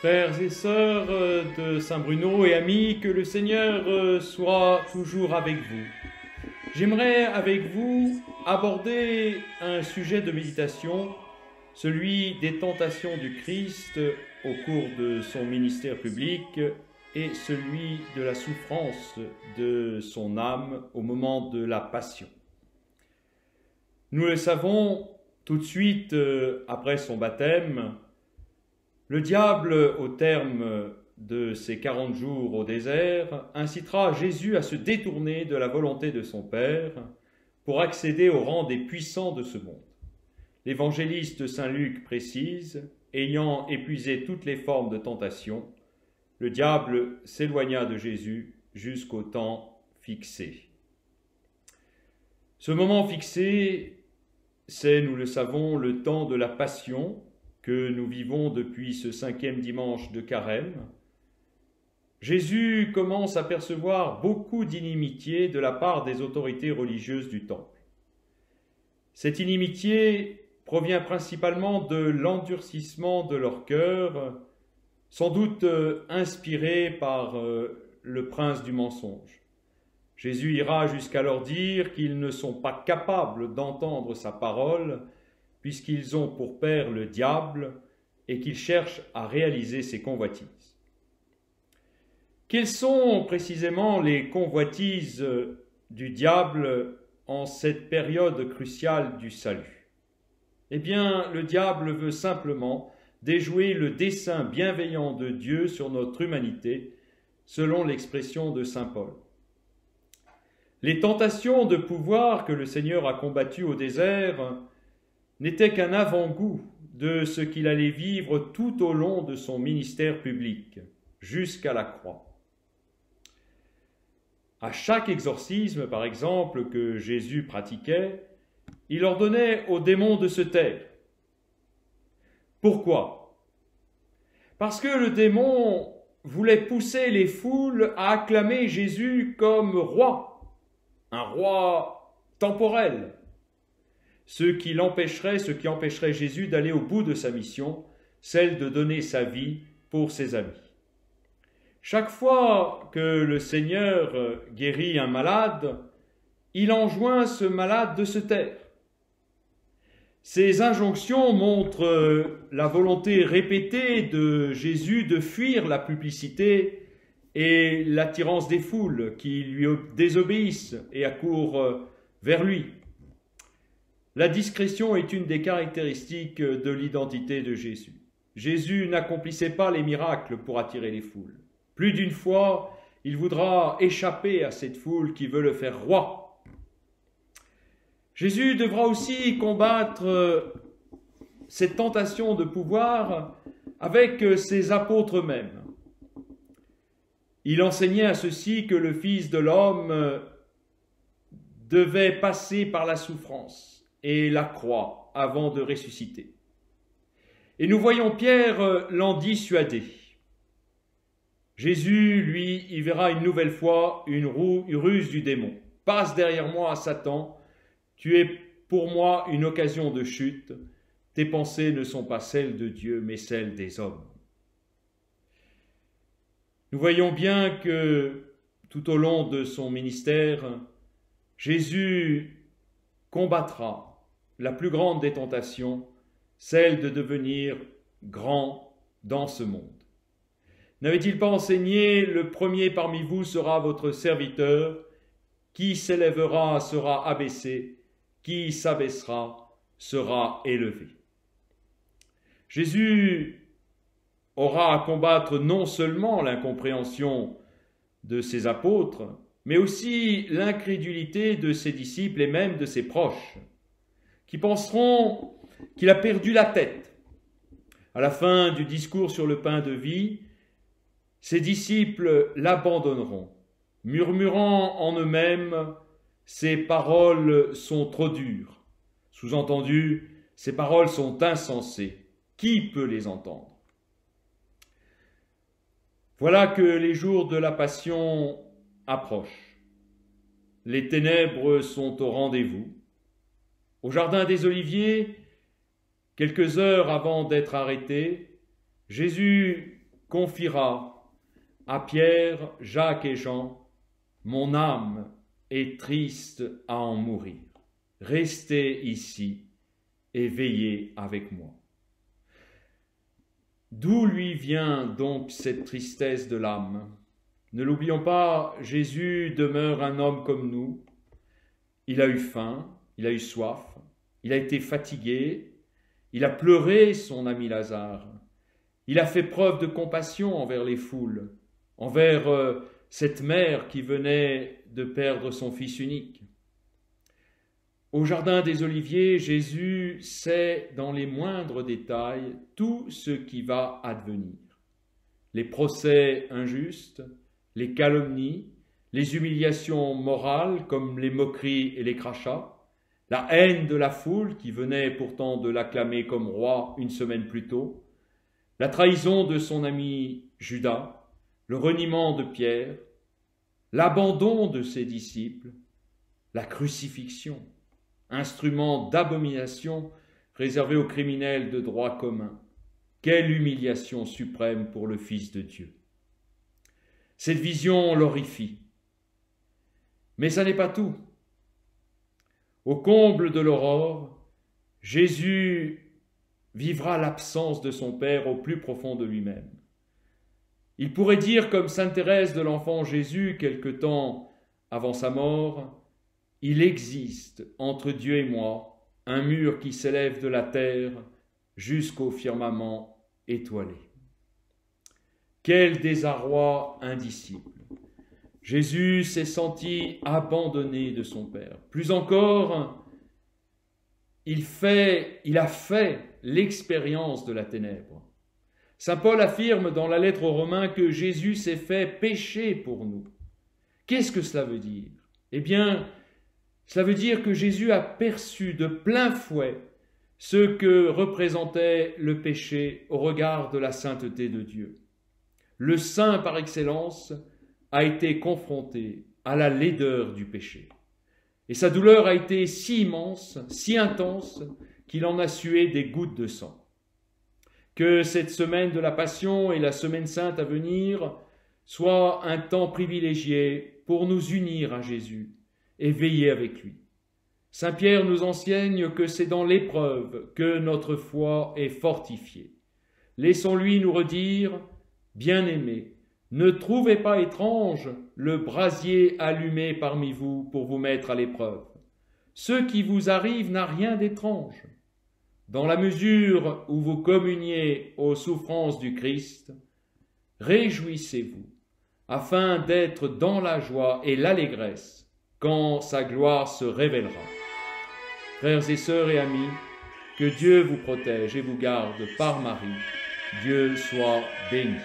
Frères et sœurs de Saint-Bruno et amis, que le Seigneur soit toujours avec vous. J'aimerais avec vous aborder un sujet de méditation, celui des tentations du Christ au cours de son ministère public et celui de la souffrance de son âme au moment de la passion. Nous le savons, tout de suite après son baptême, le diable, au terme de ses 40 jours au désert, incitera Jésus à se détourner de la volonté de son Père pour accéder au rang des puissants de ce monde. L'évangéliste Saint Luc précise, ayant épuisé toutes les formes de tentation, le diable s'éloigna de Jésus jusqu'au temps fixé. Ce moment fixé, c'est, nous le savons, le temps de la passion que nous vivons depuis ce 5e dimanche de Carême. Jésus commence à percevoir beaucoup d'inimitié de la part des autorités religieuses du temple. Cette inimitié provient principalement de l'endurcissement de leur cœur, sans doute inspiré par le prince du mensonge. Jésus ira jusqu'à leur dire qu'ils ne sont pas capables d'entendre sa parole, puisqu'ils ont pour père le diable et qu'ils cherchent à réaliser ses convoitises. Quelles sont précisément les convoitises du diable en cette période cruciale du salut? Eh bien, le diable veut simplement déjouer le dessein bienveillant de Dieu sur notre humanité, selon l'expression de saint Paul. Les tentations de pouvoir que le Seigneur a combattues au désert n'était qu'un avant-goût de ce qu'il allait vivre tout au long de son ministère public, jusqu'à la croix. À chaque exorcisme, par exemple, que Jésus pratiquait, il ordonnait aux démons de se taire. Pourquoi? Parce que le démon voulait pousser les foules à acclamer Jésus comme roi, un roi temporel, ce qui empêcherait Jésus d'aller au bout de sa mission, celle de donner sa vie pour ses amis. Chaque fois que le Seigneur guérit un malade, il enjoint ce malade de se taire. Ces injonctions montrent la volonté répétée de Jésus de fuir la publicité et l'attirance des foules qui lui désobéissent et accourent vers lui. La discrétion est une des caractéristiques de l'identité de Jésus. Jésus n'accomplissait pas les miracles pour attirer les foules. Plus d'une fois, il voudra échapper à cette foule qui veut le faire roi. Jésus devra aussi combattre cette tentation de pouvoir avec ses apôtres eux-mêmes. Il enseignait à ceux-ci que le Fils de l'homme devait passer par la souffrance et la croix avant de ressusciter. Et nous voyons Pierre l'en dissuader. Jésus, lui, y verra une nouvelle fois une ruse du démon. « Passe derrière moi, Satan, tu es pour moi une occasion de chute. Tes pensées ne sont pas celles de Dieu, mais celles des hommes. » Nous voyons bien que tout au long de son ministère, Jésus combattra la plus grande des tentations, celle de devenir grand dans ce monde. N'avait-il pas enseigné « Le premier parmi vous sera votre serviteur, qui s'élèvera sera abaissé, qui s'abaissera sera élevé. » Jésus aura à combattre non seulement l'incompréhension de ses apôtres, mais aussi l'incrédulité de ses disciples et même de ses proches, qui penseront qu'il a perdu la tête. À la fin du discours sur le pain de vie, ses disciples l'abandonneront, murmurant en eux-mêmes « Ces paroles sont trop dures ». Sous-entendu, ces paroles sont insensées. Qui peut les entendre? Voilà que les jours de la passion approchent. Les ténèbres sont au rendez-vous. Au jardin des Oliviers, quelques heures avant d'être arrêté, Jésus confiera à Pierre, Jacques et Jean, « Mon âme est triste à en mourir. Restez ici et veillez avec moi. » D'où lui vient donc cette tristesse de l'âme? Ne l'oublions pas, Jésus demeure un homme comme nous. Il a eu faim, il a eu soif, il a été fatigué, il a pleuré son ami Lazare. Il a fait preuve de compassion envers les foules, envers cette mère qui venait de perdre son fils unique. Au jardin des Oliviers, Jésus sait dans les moindres détails tout ce qui va advenir. Les procès injustes, les calomnies, les humiliations morales comme les moqueries et les crachats, la haine de la foule qui venait pourtant de l'acclamer comme roi une semaine plus tôt, la trahison de son ami Judas, le reniement de Pierre, l'abandon de ses disciples, la crucifixion, instrument d'abomination réservé aux criminels de droit commun. Quelle humiliation suprême pour le Fils de Dieu! Cette vision l'horrifie. Mais ça n'est pas tout. Au comble de l'aurore, Jésus vivra l'absence de son Père au plus profond de lui-même. Il pourrait dire comme sainte Thérèse de l'Enfant Jésus quelque temps avant sa mort, « Il existe entre Dieu et moi un mur qui s'élève de la terre jusqu'au firmament étoilé. » Quel désarroi indicible! Jésus s'est senti abandonné de son Père. Plus encore, il a fait l'expérience de la ténèbre. Saint Paul affirme dans la lettre aux Romains que Jésus s'est fait péché pour nous. Qu'est-ce que cela veut dire? Eh bien, cela veut dire que Jésus a perçu de plein fouet ce que représentait le péché au regard de la sainteté de Dieu. Le saint par excellence a été confronté à la laideur du péché. Et sa douleur a été si immense, si intense, qu'il en a sué des gouttes de sang. Que cette semaine de la Passion et la Semaine Sainte à venir soient un temps privilégié pour nous unir à Jésus et veiller avec lui. Saint Pierre nous enseigne que c'est dans l'épreuve que notre foi est fortifiée. Laissons-lui nous redire « Bien-aimés, ne trouvez pas étrange le brasier allumé parmi vous pour vous mettre à l'épreuve. Ce qui vous arrive n'a rien d'étrange. Dans la mesure où vous communiez aux souffrances du Christ, réjouissez-vous, afin d'être dans la joie et l'allégresse quand sa gloire se révélera. » Frères et sœurs et amis, que Dieu vous protège et vous garde par Marie. Dieu soit béni.